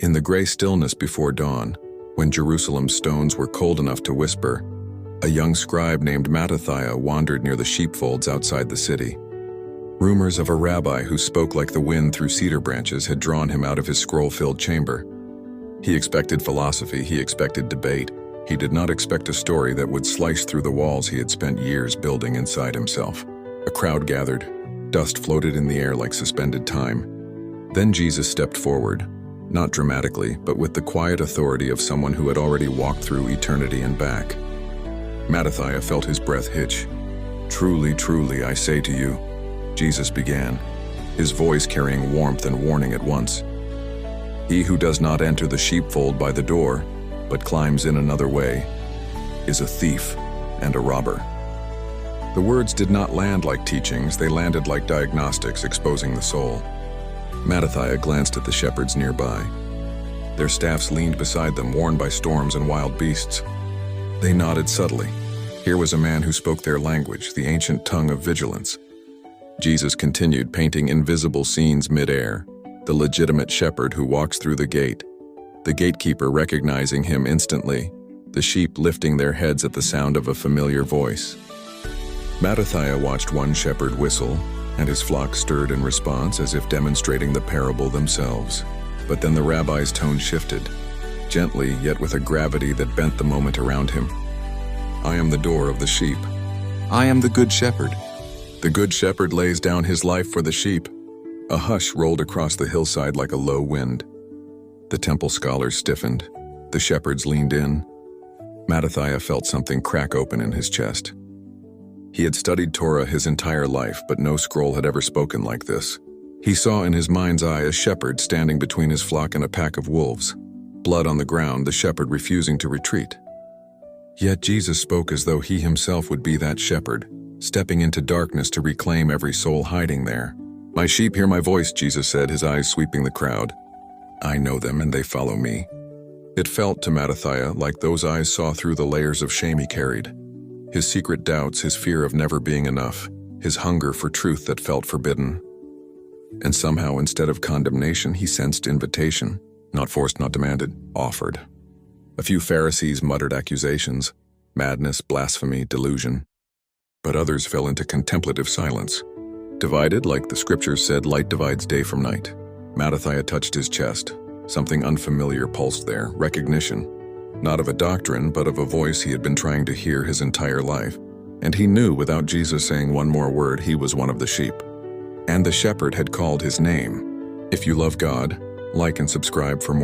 In the gray stillness before dawn, when Jerusalem's stones were cold enough to whisper, a young scribe named Mattathiah wandered near the sheepfolds outside the city. Rumors of a rabbi who spoke like the wind through cedar branches had drawn him out of his scroll-filled chamber. He expected philosophy, he expected debate. He did not expect a story that would slice through the walls he had spent years building inside himself. A crowd gathered. Dust floated in the air like suspended time. Then Jesus stepped forward, not dramatically, but with the quiet authority of someone who had already walked through eternity and back. Mattathiah felt his breath hitch. "Truly, truly, I say to you," Jesus began, his voice carrying warmth and warning at once. "He who does not enter the sheepfold by the door, but climbs in another way, is a thief and a robber." The words did not land like teachings, they landed like diagnostics exposing the soul. Mattathiah glanced at the shepherds nearby. Their staffs leaned beside them, worn by storms and wild beasts. They nodded subtly. Here was a man who spoke their language, the ancient tongue of vigilance. Jesus continued, painting invisible scenes mid-air, the legitimate shepherd who walks through the gate, the gatekeeper recognizing him instantly, the sheep lifting their heads at the sound of a familiar voice. Mattathiah watched one shepherd whistle, and his flock stirred in response as if demonstrating the parable themselves. But then the rabbi's tone shifted, gently yet with a gravity that bent the moment around him. "I am the door of the sheep. I am the good shepherd. The good shepherd lays down his life for the sheep." A hush rolled across the hillside like a low wind. The temple scholars stiffened. The shepherds leaned in. Mattathiah felt something crack open in his chest. He had studied Torah his entire life, but no scroll had ever spoken like this. He saw in his mind's eye a shepherd standing between his flock and a pack of wolves. Blood on the ground, the shepherd refusing to retreat. Yet Jesus spoke as though he himself would be that shepherd, stepping into darkness to reclaim every soul hiding there. "My sheep hear my voice," Jesus said, his eyes sweeping the crowd. "I know them and they follow me." It felt to Mattathiah like those eyes saw through the layers of shame he carried. His secret doubts, his fear of never being enough, his hunger for truth that felt forbidden. And somehow, instead of condemnation, he sensed invitation. Not forced, not demanded, offered. A few Pharisees muttered accusations, madness, blasphemy, delusion. But others fell into contemplative silence. Divided, like the scriptures said, light divides day from night. Mattathiah touched his chest. Something unfamiliar pulsed there, recognition. Not of a doctrine, but of a voice he had been trying to hear his entire life. And he knew, without Jesus saying one more word, he was one of the sheep. And the shepherd had called his name. If you love God, like and subscribe for more.